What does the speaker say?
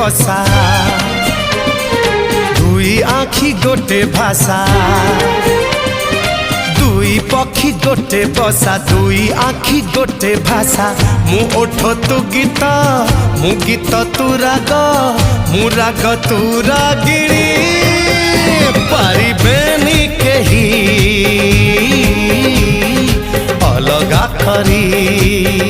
बसा दुई आखि गोटे भाषा दुई पक्षी गोटे बसा दुई आखि गोटे भाषा मु ओठ तू गीत मु गीत तू राग मु राग तू रागिणी पारिबेनी केही अलगा करी।